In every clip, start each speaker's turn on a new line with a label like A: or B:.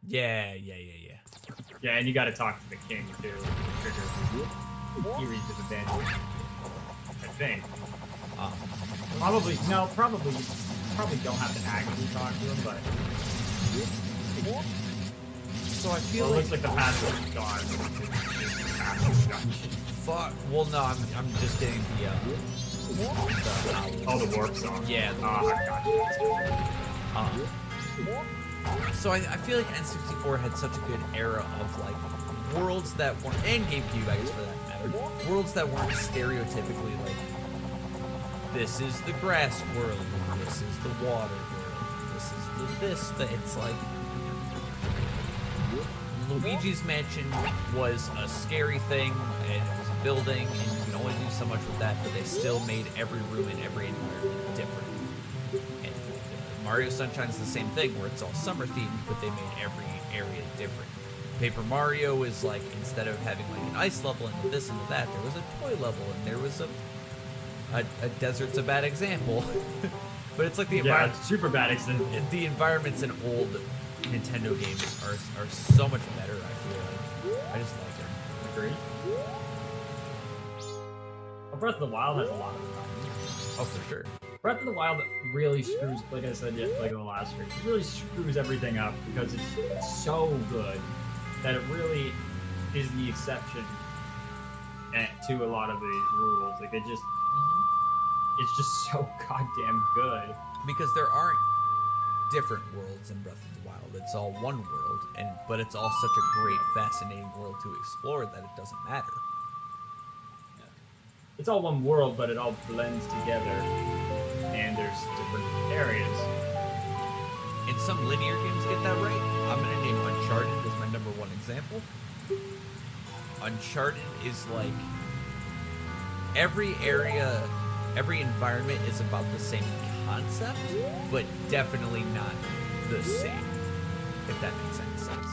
A: Yeah.
B: Yeah, and you gotta talk to the king too. Trigger he reaches the dungeon. I think. Probably don't have to actively talk to him, but.
A: So I feel
B: Well,
A: like
B: it looks like the password is gone. It's password dungeon.
A: fuck. Well, no, I'm just getting the
B: Oh, the warp song.
A: Yeah. So I feel like N64 had such a good era of like worlds that weren't, and GameCube, I guess for that matter, worlds that weren't stereotypically like, this is the grass world, this is the water world, this is the this. That it's like Luigi's Mansion was a scary thing, and it was a building, and you can only do so much with that, but they still made every room and every environment different. And Mario Sunshine's the same thing, where it's all summer themed, but they made every area different. Paper Mario is like, instead of having like an ice level and this and that, there was a toy level, and there was a desert's a bad example. But it's like the environment.
B: Yeah, super bad example.
A: The environments in old Nintendo games are so much better, I feel like. I just like them.
B: Agree. Well, Breath of the Wild has a lot of fun.
A: Oh, for sure.
B: Breath of the Wild really screws, like I said, like in the last stream, it really screws everything up because it's so good that it really is the exception to a lot of these rules. Like it's just so goddamn good.
A: Because there aren't different worlds in Breath of the Wild. It's all one world, but it's all such a great, fascinating world to explore that it doesn't matter.
B: It's all one world, but it all blends together, and there's different areas.
A: And some linear games get that right. I'm going to name Uncharted as my number one example. Uncharted is like, every area, every environment is about the same concept, but definitely not the same, if that makes any sense.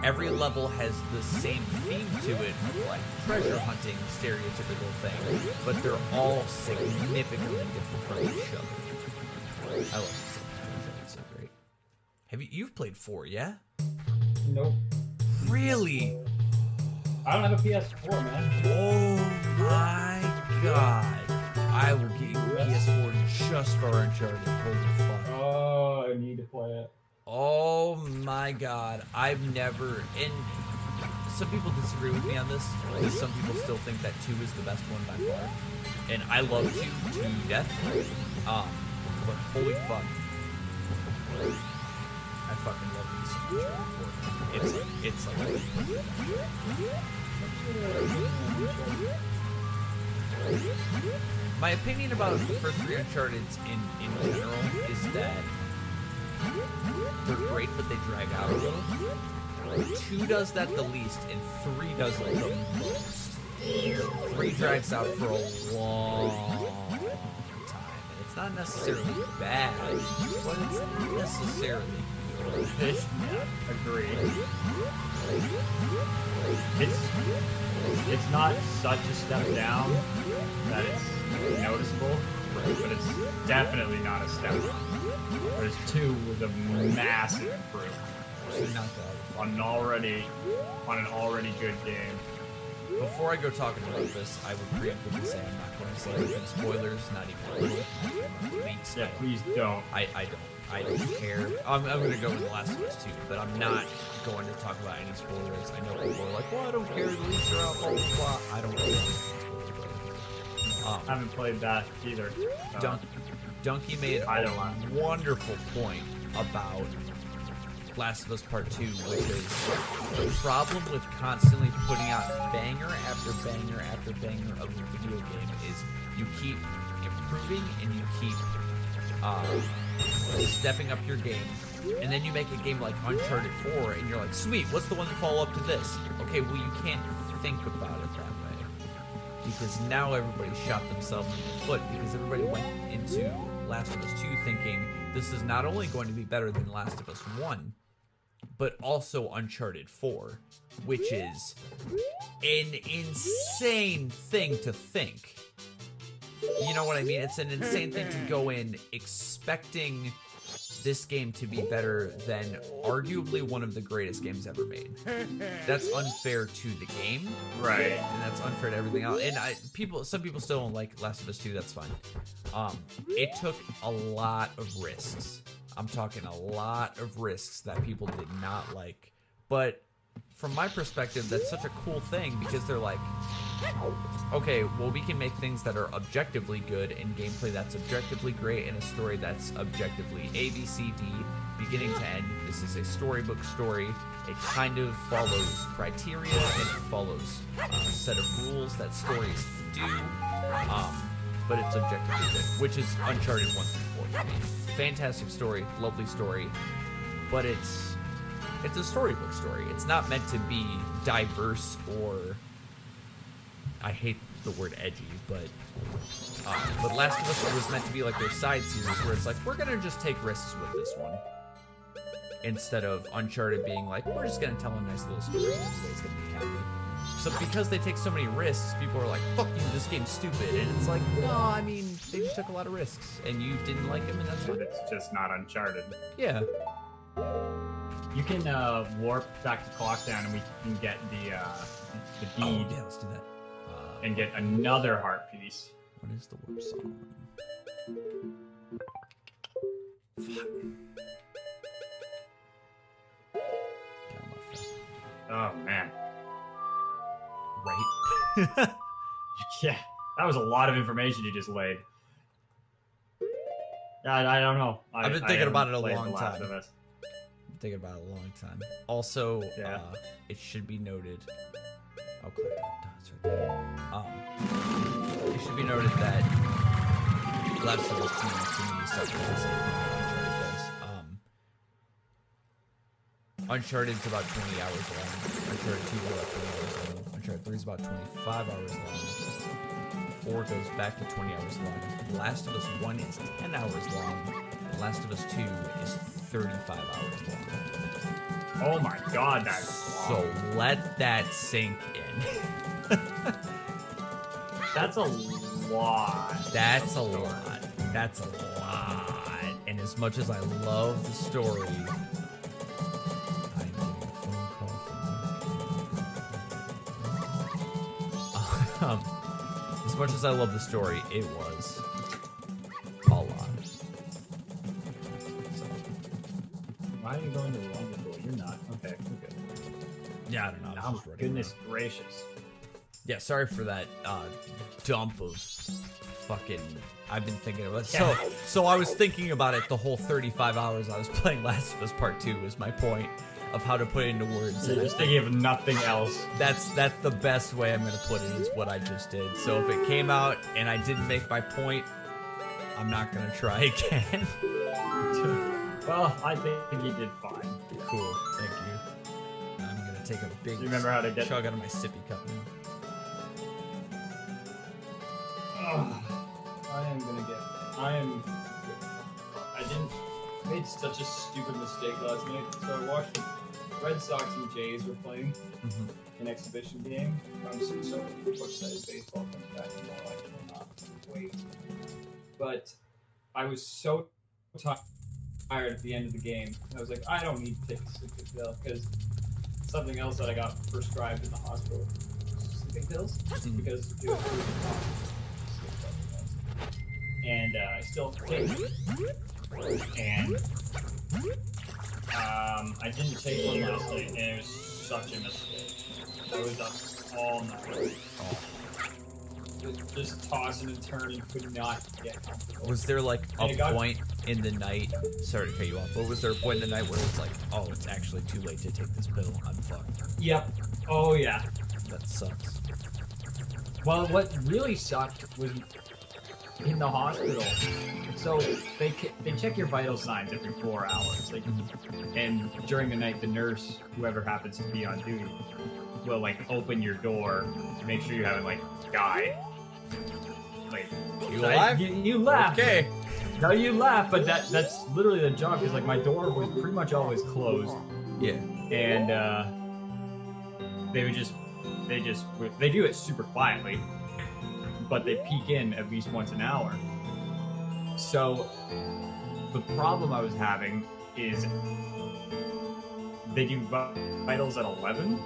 A: Every level has the same theme to it, like treasure hunting, stereotypical thing, but they're all significantly different from each other. I love it. It's so great. You've played 4, yeah?
B: Nope.
A: Really?
B: I don't have a PS4, man.
A: Oh my god. I will get you a PS4 just for Uncharted. Holy fuck.
B: Oh, I need to play it.
A: Oh my god. I've never... And some people disagree with me on this, because some people still think that 2 is the best one by far. And I love 2 to death. But holy fuck. I fucking love this Uncharted 4. It's like... My opinion about the first 3 Uncharteds in general is that they're great, but they drag out a little. 2 does that the least, and 3 does it the most. 3 drags out for a long time, and it's not necessarily bad, but it's not necessarily good.
B: Yeah, agreed. It's not such a step down that it's noticeable, but it's definitely not a step up. Whereas 2 was a massive improvement on an already good game.
A: Before I go talking about this, I would preemptively say I'm not going to say anything spoilers, not even a little leaks.
B: Yeah, please don't.
A: I don't care. I'm going to go with The Last of Us 2, but I'm not going to talk about any spoilers. I know people are like, well, I don't care, the leaks are out, blah, blah, blah. I don't care.
B: I haven't played that either.
A: Donkey made a wonderful point about Last of Us Part 2, which is the problem with constantly putting out banger after banger after banger of a video game is you keep improving and you keep stepping up your game, and then you make a game like Uncharted 4 and you're like, sweet, what's the one to follow up to this? Okay, well, you can't think about it that way, because now everybody shot themselves in the foot, because everybody went into Last of Us 2 thinking this is not only going to be better than Last of Us 1, but also Uncharted 4, which is an insane thing to think. You know what I mean? It's an insane thing to go in expecting this game to be better than arguably one of the greatest games ever made. That's unfair to the game,
B: Right.
A: and that's unfair to everything else. And some people still don't like Last of Us 2. That's fine. It took a lot of risks. I'm talking a lot of risks that people did not like. But from my perspective, that's such a cool thing because they're like, okay, well, we can make things that are objectively good and gameplay that's objectively great and a story that's objectively A, B, C, D, beginning to end. This is a storybook story. It kind of follows criteria and it follows a set of rules that stories do, but it's objectively good, which is Uncharted 1 through 4 for me. Fantastic story, lovely story, but it's a storybook story. It's not meant to be diverse or, I hate the word edgy, but Last of Us was meant to be like their side series where it's like, we're gonna just take risks with this one. Instead of Uncharted being like, we're just gonna tell a nice little story and everybody's gonna be happy. So because they take so many risks, people are like, fuck you, this game's stupid. And it's like, no, I mean, they just took a lot of risks and you didn't like them and that's fine.
B: It's just not Uncharted.
A: Yeah.
B: You can warp back to clock down and we can get the
A: Oh,
B: bead
A: yeah, let's do that.
B: and get another heart piece.
A: What is the warp song? Fuck. Down left.
B: Oh man.
A: Right?
B: Yeah, that was a lot of information you just laid. I don't know.
A: I've been thinking about it a
B: played
A: long
B: The Last
A: time.
B: of Us.
A: Thinking about it a long time. Also,
B: Yeah.
A: it should be noted. I'll click that. It's right there. It should be noted that Last of Us 2 to me suffers the same thing that Uncharted does. Uncharted's about 20 hours long. Uncharted 2 is about 20 hours long. Uncharted 3 is about 25 hours long. 4 goes back to 20 hours long. Last of Us 1 is 10 hours long. Last of Us 2 is 35 hours long.
B: Oh my god, that's long.
A: So let that sink in.
B: That's a lot.
A: That's a lot. That's a lot. And as much as I love the story, I'm getting a phone call from as much as I love the story, it was a lot.
B: Why are you going to the longer pool? You're not. Okay, we're good.
A: Yeah, I don't know. I was just running
B: Goodness
A: around.
B: gracious.
A: Yeah, sorry for that dump of fucking. I've been thinking about it.
B: Yeah.
A: So I was thinking about it the whole 35 hours I was playing Last of Us Part 2 was my point of how to put it into words.
B: You're just thinking of nothing else.
A: That's the best way I'm gonna put it is what I just did. So if it came out and I didn't make my point, I'm not gonna try again.
B: Well, I think you did fine.
A: Cool, thank you. I'm gonna take a big
B: Do you remember how to get?
A: chug out of my sippy cup now.
B: Ugh.
C: I made such a stupid mistake last night. So I watched the Red Sox and Jays were playing an exhibition game. I'm so excited baseball comes back tomorrow. I cannot wait. But I was so tired at the end of the game. I was like, I don't need to take a sleeping pill because something else that I got prescribed in the hospital, sleeping pills, because it was really and I still take it. And I didn't take one last night, and it was such a mistake. I was up all night. Just tossing and turning, could not get comfortable.
A: Was there like a point in the night? Sorry to cut you off, but was there a point in the night where it's like, oh, it's actually too late to take this pill? I'm fucked.
C: Yep. Oh yeah.
A: That sucks.
C: Well, what really sucked was in the hospital. So they check your vital signs every 4 hours, like, and during the night, the nurse, whoever happens to be on duty, will like open your door to make sure you haven't like died. Like
A: You alive?
C: You laugh.
A: Okay.
C: No, you laugh, but that's literally the job. Because like my door was pretty much always closed,
A: Yeah.
C: and they do it super quietly.
B: but they peak in at least once an hour. So the problem I was having is they do vitals at 11.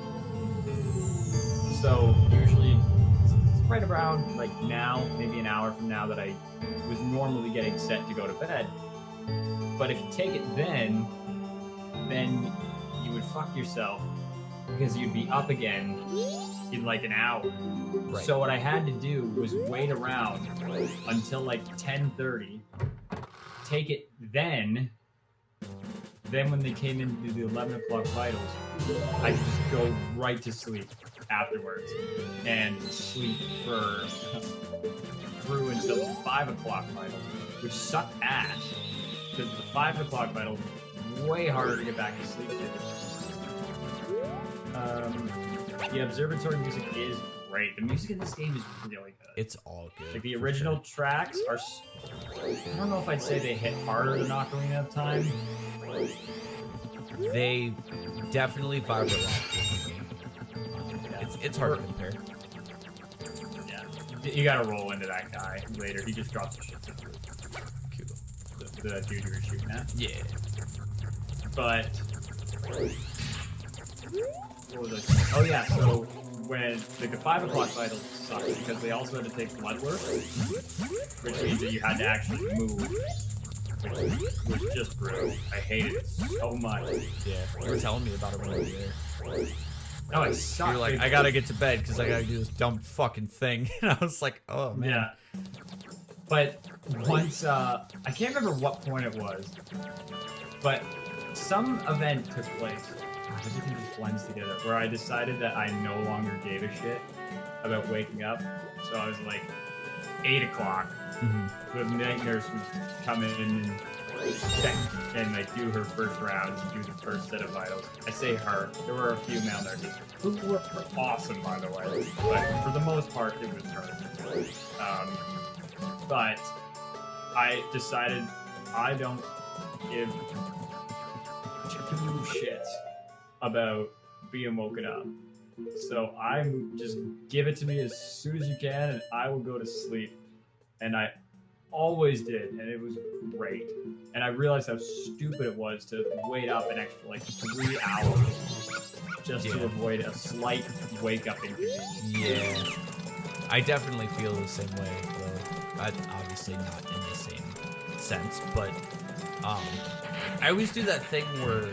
B: So usually it's right around like now, maybe an hour from now that I was normally getting set to go to bed. But if you take it then you would fuck yourself because you'd be up again in like an hour.
A: Right.
B: So what I had to do was wait around until like 10:30, take it then when they came in to do the 11 o'clock vitals, I could just go right to sleep afterwards and sleep through until the 5 o'clock vitals, which sucked ass because the 5 o'clock vitals way harder to get back to sleep to. The observatory music is great. The music in this game is really good.
A: It's all good.
B: Like the original tracks are. I don't know if I'd say they hit harder than Ocarina of Time.
A: They definitely vibrate a lot. It's hard to compare.
B: Yeah, you gotta roll into that guy later. He just drops the shit.
A: Cool.
B: The dude you were shooting at.
A: Yeah.
B: But what was I saying? Oh yeah, so when like the 5 o'clock vitals sucked because they also had to take blood work, which means that you had to actually move, which was just brutal. I hated it so much.
A: Yeah. You were telling me about it when you were there.
B: Oh, it sucked.
A: You're like, I gotta get to bed because I gotta do this dumb fucking thing. And I was like, oh man.
B: Yeah. But once, I can't remember what point it was, but some event took place. God, everything just blends together. Where I decided that I no longer gave a shit about waking up. So I was like, 8 o'clock. The night nurse would come in and check and like do her first rounds and do the first set of vitals. I say her. There were a few male nurses who were awesome, by the way. But for the most part, it was her. But I decided I don't give two shits about being woken up. So I'm just give it to me as soon as you can and I will go to sleep. And I always did, and it was great. And I realized how stupid it was to wait up an extra like 3 hours just to avoid a slight wake up inconvenience.
A: Yeah. I definitely feel the same way, though. Obviously not in the same sense, but I always do that thing where we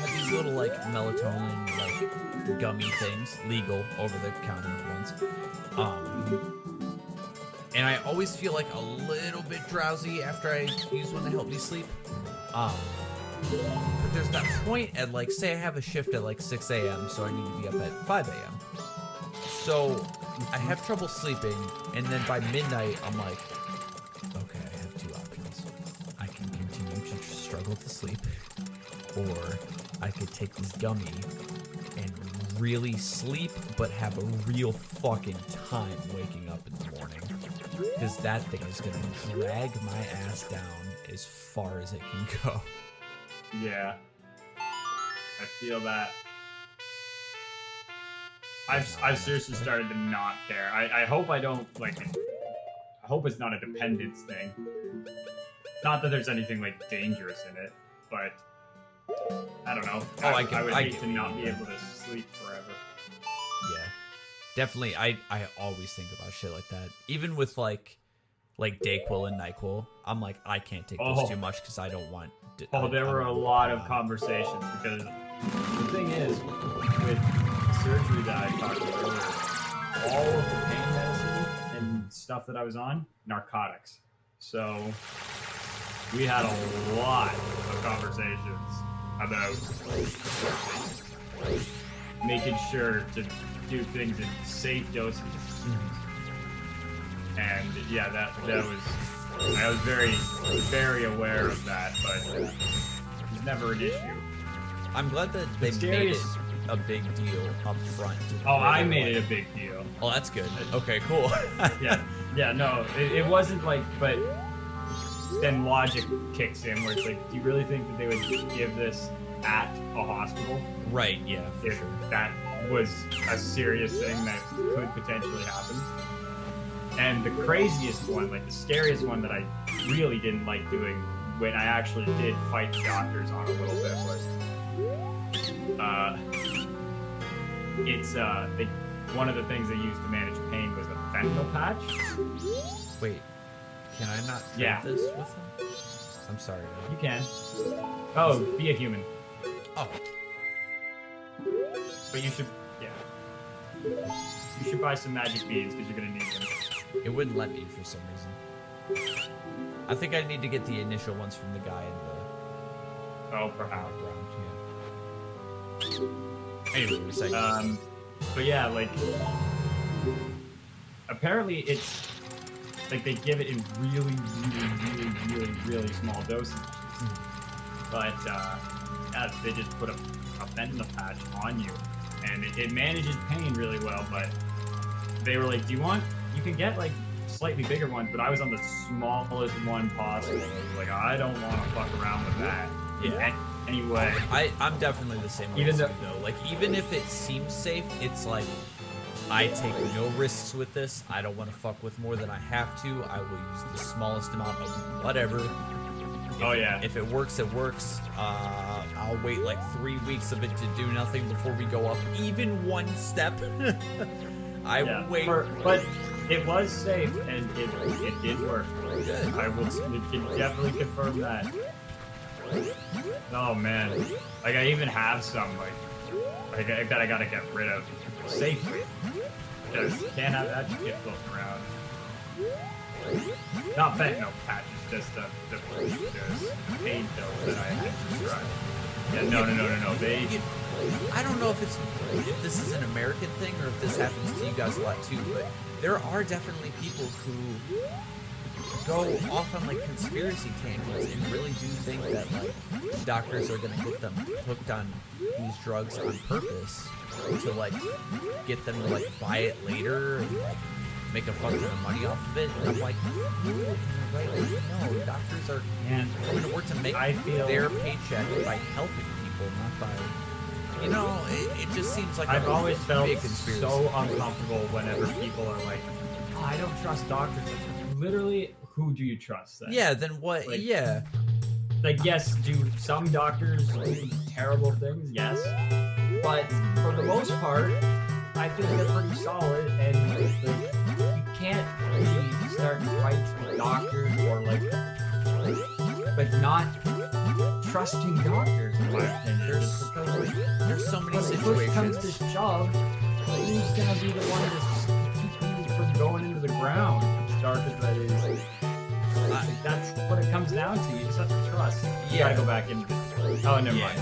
A: have these little like melatonin like gummy things, legal over the counter ones. And I always feel like a little bit drowsy after I use one to help me sleep. But there's that point at like, say I have a shift at like 6 a.m., so I need to be up at 5 a.m. So I have trouble sleeping, and then by midnight, I'm like, okay, I have two options. I can continue to struggle to sleep, or I could take this gummy and really sleep, but have a real fucking time waking up in the morning. Because that thing is going to drag my ass down as far as it can go.
B: Yeah. I feel that. I've seriously started to not care. I hope I don't, like, I hope it's not a dependence thing. Not that there's anything, like, dangerous in it, but I don't know. I would hate to not be able to sleep forever.
A: Yeah. Definitely, I always think about shit like that. Even with, like Dayquil and NyQuil, I'm like, I can't take this too much because I don't want...
B: There were a lot of conversations because the thing is, with surgery that I talked about earlier, all of the pain medicine and stuff that I was on, narcotics. So we had a lot of conversations about making sure to do things in safe dosages. And yeah, that was, I was very, very aware of that, but it was never an issue.
A: I'm glad that they made it a big deal up front.
B: Oh, I made it a big deal.
A: Oh, that's good. Okay, cool.
B: yeah, no, it wasn't like, but then logic kicks in where it's like, do you really think that they would give this at a hospital?
A: Right, yeah, for
B: if
A: sure.
B: That was a serious thing that could potentially happen. And the craziest one, like the scariest one that I really didn't like doing when I actually did fight the doctors on a little bit was, one of the things they used to manage pain was a fentanyl patch.
A: Wait, can I not trade
B: Yeah.
A: this with him? I'm sorry.
B: You can. Oh, be a human.
A: Oh,
B: But you should, yeah. You should buy some magic beads because you're gonna need them.
A: it wouldn't let me for some reason. I think I need to get the initial ones from the guy in
B: Oh,
A: the
B: perhaps.
A: background. Yeah. Anyway, it was like,
B: But yeah, like, apparently it's, like, they give it in really small dosages. But, they just put a fentanyl patch on you, and it manages pain really well, but they were like, you can get, like, slightly bigger ones, but I was on the smallest one possible. I was like, I don't want to fuck around with that.
A: Yeah.
B: Anyway.
A: I'm definitely the same way.
B: Even
A: as
B: though-
A: you, though. Like, even if it seems safe, it's like, I take no risks with this. I don't want to fuck with more than I have to. I will use the smallest amount of whatever. If it works, it works. I'll wait like 3 weeks of it to do nothing before we go up even one step.
B: But it was safe, and it did work.
A: Good.
B: I will definitely confirm that. Oh man, like I even have some like that I gotta get rid of safely because you can't have that shit floating around. Not fentanyl patches, just the pain pills that I had to try. Yeah, no. They.
A: I don't know if this is an American thing or if this happens to you guys a lot too, but there are definitely people who go off on like conspiracy tangents and really do think that like doctors are gonna get them hooked on these drugs on purpose to like get them to like buy it later and like make a fuck ton of money off of it. And I'm like, no, doctors are going to work to make their paycheck by helping people, not by. You know, it just seems like
B: I've always felt
A: big conspiracy.
B: so uncomfortable whenever people are like, oh, I don't trust doctors. Like, literally, who do you trust then?
A: Yeah, then what?
B: Like,
A: yeah.
B: Like, yes, do some doctors do terrible things? Yes. But for the most part, I feel they're pretty solid, and like, you can't really start fights with doctors or like not trusting doctors, in my opinion.
A: There's so many
B: When push comes to
A: situations.
B: shove, who's gonna be the one to keep you from going into the ground? As dark as that is, that's what it comes down to. You just have to trust. You
A: Yeah.
B: gotta go back into. Oh, never mind.